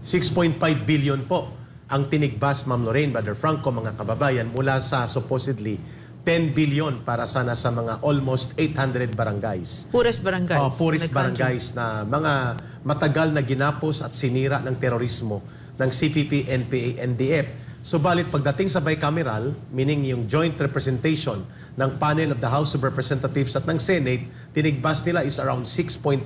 6.5 billion po ang tinigbas, Ma'am Lorraine, Brother Franco, mga kababayan, mula sa supposedly 10 billion para sana sa mga almost 800 barangays. Poorest barangays. Poorest barangays na mga matagal na ginapos at sinira ng terorismo ng CPP, NPA, NDF. Subalit pagdating sa bicameral, meaning yung joint representation ng panel of the House of Representatives at ng Senate, tinigbas nila is around 6.5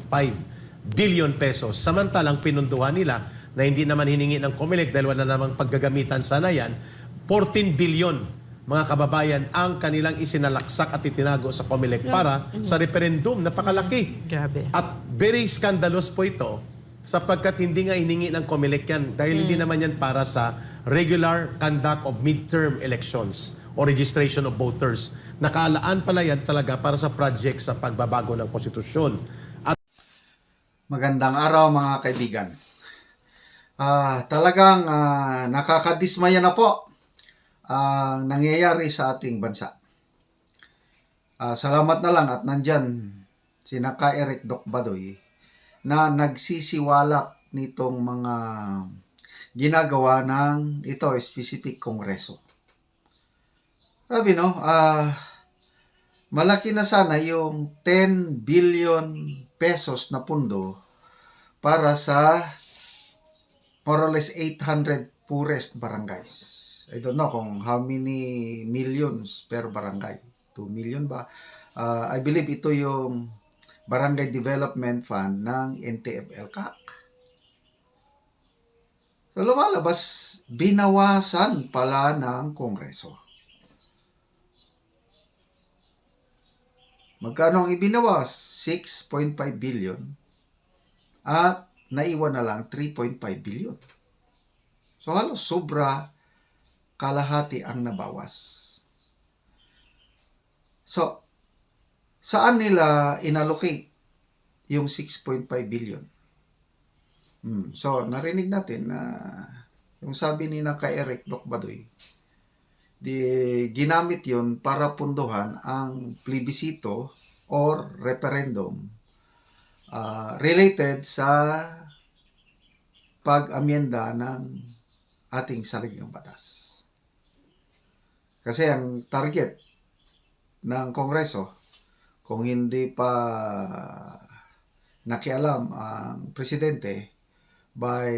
billion pesos. Samantalang pinunduhan nila na hindi naman hiningi ng COMELEC dahil wala namang paggagamitan sana yan, 14 billion mga kababayan ang kanilang isinalaksak at itinago sa COMELEC para sa referendum. Napakalaki. Grabe. At very scandalous po ito sapagkat hindi nga hiningi ng COMELEC yan dahil hindi naman yan para sa regular conduct of midterm elections o registration of voters. Nakaalaan pala yan talaga para sa project sa pagbabago ng konstitusyon. Magandang araw mga kaibigan. Talagang nakakadismaya na po ang nangyayari sa ating bansa. Salamat na lang at nandyan sina Ka Eric Doc Badoy na nagsisiwalat nitong mga ginagawa ng ito specific kongreso. Sabi no, malaki na sana yung 10 billion pesos na pundo para sa more or less 800 poorest barangays. I don't know kung how many millions per barangay. 2 million ba? I believe ito yung Barangay Development Fund ng NTF-ELCAC. So lumalabas, binawasan pala ng Kongreso. Magkano ang ibinawas? 6.5 billion at naiwan na lang 3.5 billion. So halos sobra kalahati ang nabawas. So, saan nila inallocate yung 6.5 billion? So, narinig natin na yung sabi ni na kay Eric Doc Badoy, ginamit yun para punduhan ang plebisito or referendum related sa pag-amyenda ng ating saligang batas. Kasi ang target ng Kongreso, kung hindi pa nakialam ang presidente, by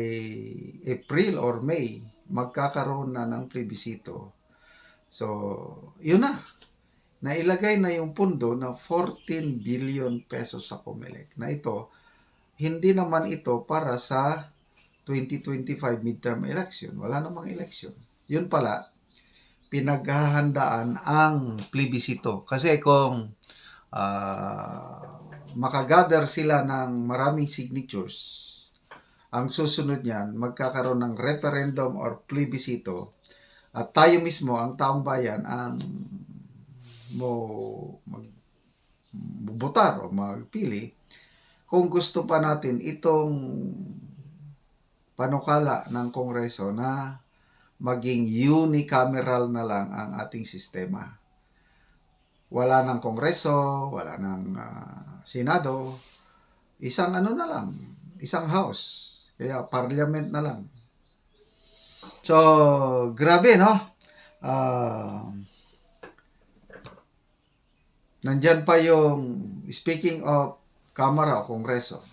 April or May, magkakaroon na ng plebisito. So, yun na. Nailagay na yung pundo na 14 billion pesos sa COMELEC. Na ito, hindi naman ito para sa 2025 midterm election. Wala namang election. Yun pala, pinaghahandaan ang plebisito. Kasi kung makagather sila ng maraming signatures, ang susunod niyan, magkakaroon ng referendum or plebisito at tayo mismo, ang taong bayan, ang magbubutar o magpili kung gusto pa natin itong panukala ng Kongreso na maging unicameral na lang ang ating sistema. Wala ng Kongreso, wala ng Senado, isang ano na lang, isang house. Kaya parliament na lang. So, grabe, no? Nandyan pa yung, speaking of Kamara o Kongreso,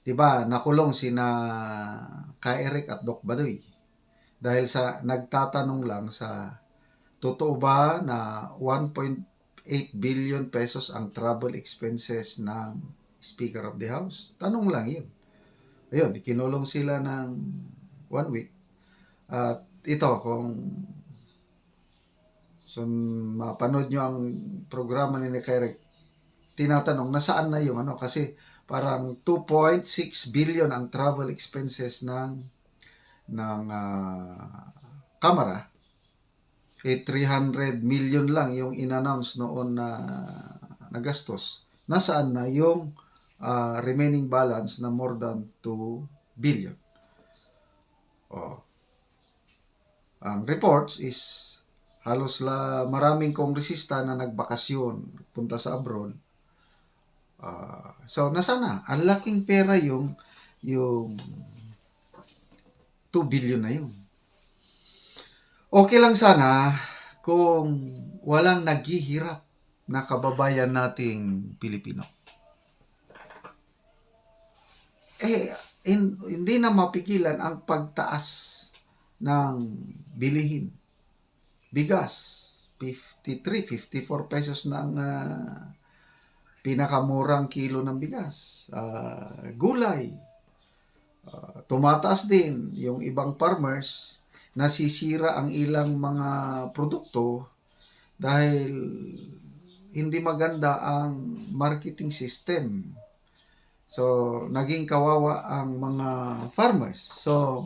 diba, nakulong sina Ka Eric at Doc Badoy dahil sa nagtatanong lang sa totoo ba na 1.8 billion pesos ang travel expenses ng Speaker of the House? Tanong lang yun. Ayun, ikinulong sila ng 1 week. At ito, kung mapanood nyo ang programa ni Eric, tinatanong, nasaan na yung ano? Kasi parang 2.6 billion ang travel expenses ng Kamara. 300 million lang yung in-announce noon na nagastos. Nasaan na yung remaining balance na more than 2 billion? Ang reports is halos maraming kongresista na nagbakasyon, punta sa abroad. So, nasaan na? Ang laking pera yung 2 billion na yun. Okay lang sana kung walang naghihirap na kababayan nating Pilipino. Hindi na mapigilan ang pagtaas ng bilihin. Bigas, 54 pesos na ang pinakamurang kilo ng bigas. Gulay, tumataas din. Yung ibang farmers, nasisira ang ilang mga produkto dahil hindi maganda ang marketing system. So, naging kawawa ang mga farmers. So,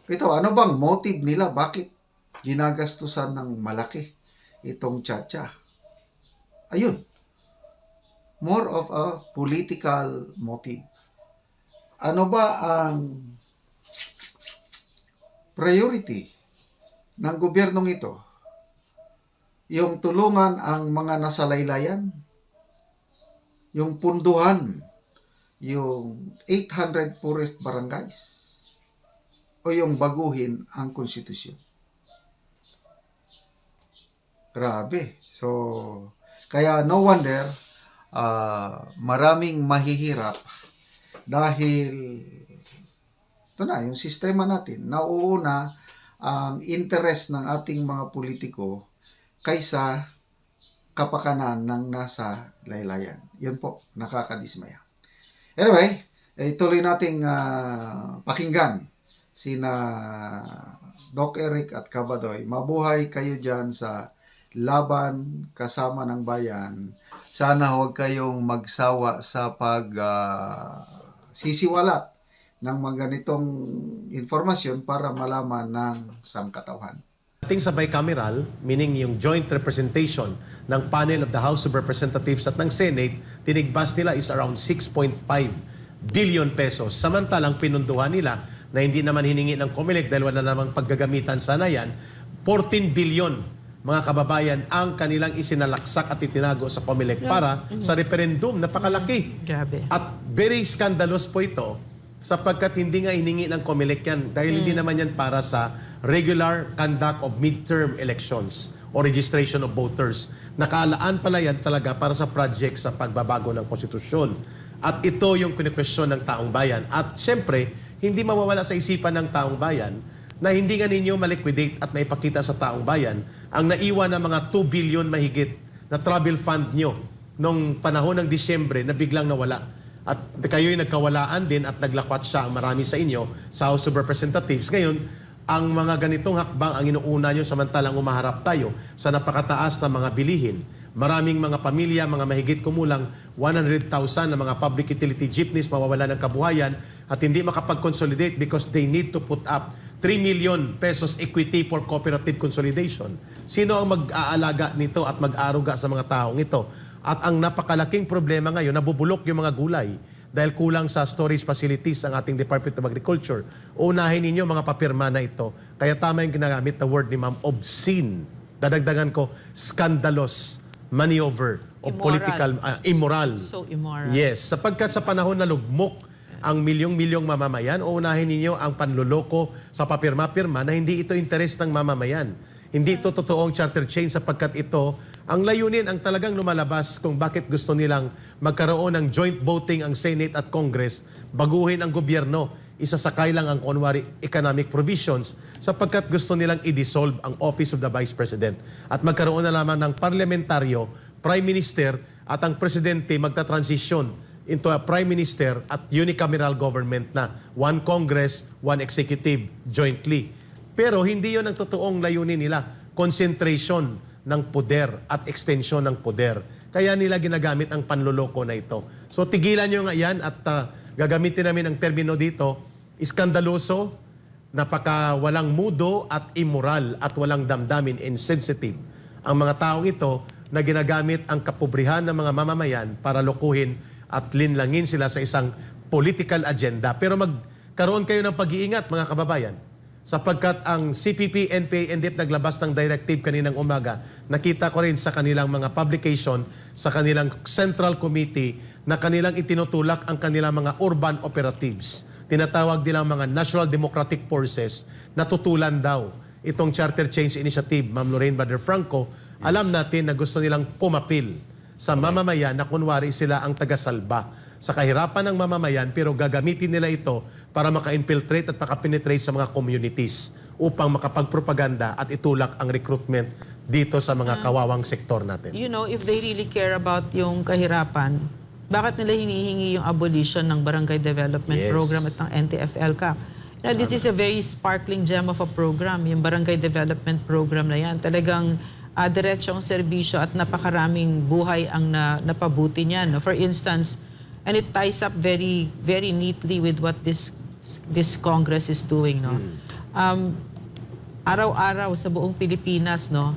ito, ano bang motive nila? Bakit ginagastusan ng malaki itong tsa-tsa? Ayun. More of a political motive. Ano ba ang priority ng gobyernong ito? Yung tulungan ang mga nasalaylayan? Yung punduhan? Yung 800 poorest barangays? O yung baguhin ang konstitusyon? Grabe. So, kaya no wonder maraming mahihirap dahil ito na, yung sistema natin, nauuna ang interest ng ating mga politiko kaysa kapakanan ng nasa laylayan. Yun po, nakakadismaya. Anyway, ituloy nating pakinggan sina Doc Eric at Cabadoy. Mabuhay kayo dyan sa laban kasama ng bayan. Sana huwag kayong magsawa sa sisiwalat ng mga ganitong informasyon para malaman ng sangkatauhan. Ating sa bicameral, meaning yung joint representation ng panel of the House of Representatives at ng Senate, tinigbas nila is around 6.5 billion pesos. Samantalang pinunduhan nila na hindi naman hiningi ng COMELEC dahil wala namang paggagamitan sana yan, 14 billion mga kababayan ang kanilang isinalaksak at itinago sa COMELEC para sa referendum. Napakalaki. Grabe. At very scandalous po ito sapagkat hindi nga hiningi ng COMELEC yan dahil hindi naman yan para sa regular conduct of midterm elections o registration of voters. Nakalaan pala yan talaga para sa project sa pagbabago ng konstitusyon. At ito yung kine-question ng taong bayan. At siyempre, hindi mawawala sa isipan ng taong bayan na hindi nga ninyo maliquidate at naipakita sa taong bayan ang naiwan ng mga 2 billion mahigit na travel fund nyo nung panahon ng Disyembre na biglang nawala. At kayo'y nagkawalaan din at naglakwat siya ang marami sa inyo sa House of Representatives. Ngayon, ang mga ganitong hakbang ang inuuna nyo samantalang umaharap tayo sa napakataas na mga bilihin. Maraming mga pamilya, mga mahigit kumulang 100,000 na mga public utility jeepneys mawawala ng kabuhayan at hindi makapag-consolidate because they need to put up 3 million pesos equity for cooperative consolidation. Sino ang mag-aalaga nito at mag-aruga sa mga taong ito? At ang napakalaking problema ngayon, nabubulok yung mga gulay dahil kulang sa storage facilities ang ating Department of Agriculture. Unahin ninyo mga papirma na ito. Kaya tama yung ginagamit na word ni Ma'am, obscene. Dadagdagan ko, scandalous maneuver o Immoral. political, immoral. So immoral. Yes, sapagkat sa panahon na lugmok ang milyong-milyong mamamayan, unahin ninyo ang panluloko sa papirma-pirma na hindi ito interes ng mamamayan. Hindi ito totoong charter change sapagkat ito, ang layunin ang talagang lumalabas kung bakit gusto nilang magkaroon ng joint voting ang Senate at Congress, baguhin ang gobyerno, isasakay lang ang kunwari economic provisions sapagkat gusto nilang i-dissolve ang Office of the Vice President at magkaroon na lamang ng parlamentaryo, Prime Minister at ang Presidente magta-transition into a Prime Minister at unicameral government na one Congress, one Executive jointly. Pero hindi yon ang totoong layunin nila. Concentration ng poder at extension ng poder. Kaya nila ginagamit ang panloloko na ito. So tigilan nyo nga yan at gagamitin namin ang termino dito, iskandaloso, napaka walang mudo at immoral at walang damdamin, insensitive. Ang mga taong ito na ginagamit ang kapobrihan ng mga mamamayan para lokohin at linlangin sila sa isang political agenda. Pero magkaroon kayo ng pag-iingat mga kababayan. Sapagkat ang CPP, NPA, NDF naglabas ng directive kaninang umaga, nakita ko rin sa kanilang mga publication, sa kanilang Central Committee, na kanilang itinutulak ang kanilang mga urban operatives tinatawag nilang mga National Democratic Forces na tutulan daw itong Charter Change Initiative. Ma'am Lorraine, Brother Franco, alam natin na gusto nilang pumapil sa mamamayan na kunwari sila ang tagasalba sa kahirapan ng mamamayan, pero gagamitin nila ito para maka-infiltrate at maka-penetrate sa mga communities upang makapagpropaganda at itulak ang recruitment dito sa mga kawawang sektor natin. You know, if they really care about yung kahirapan, bakit nila hinihingi yung abolition ng Barangay Development Yes. Program at ng NTF-ELCAC? Now, this is a very sparkling gem of a program, yung Barangay Development Program na yan. Talagang diretsyong serbisyo at napakaraming buhay ang napabuti niyan. No? For instance, and it ties up very, very neatly with what this Congress is doing. No? Araw-araw sa buong Pilipinas, no,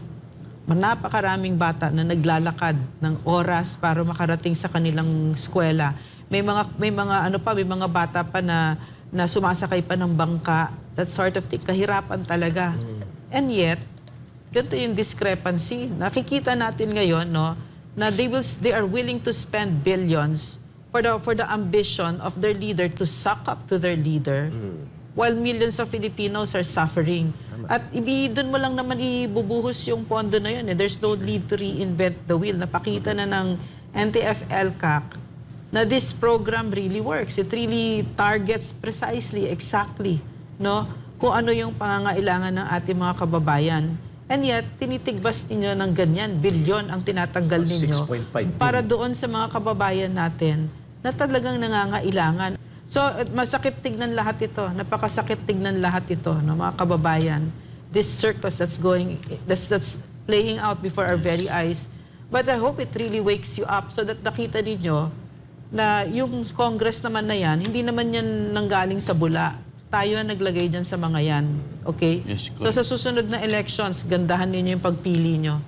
napakaraming bata na naglalakad ng oras para makarating sa kanilang eskwela. May mga bata pa na sumasakay pa ng bangka, that sort of thing. Kahirapan talaga. And yet, ganito yung discrepancy. Nakikita natin ngayon, no, na they are willing to spend billions for the ambition of their leader to suck up to their leader, while millions of Filipinos are suffering. At doon mo lang naman ibubuhos yung pondo na yun. There's no need to reinvent the wheel. Napakita na ng NTF-ELCAC na this program really works. It really targets precisely, exactly, no, kung ano yung pangangailangan ng ating mga kababayan. And yet, tinitigbas ninyo ng ganyan, bilyon ang tinatanggal ninyo 6.5 para doon sa mga kababayan natin na talagang nangangailangan. So, masakit tignan lahat ito. Napakasakit tignan lahat ito, no, mga kababayan. This circus that's playing out before our very eyes. But I hope it really wakes you up so that nakita ninyo na yung Congress naman na yan, hindi naman yan nanggaling sa bula. Tayo ang naglagay dyan sa mga yan. Okay? Yes, So, sa susunod na elections, gandahan ninyo yung pagpili nyo.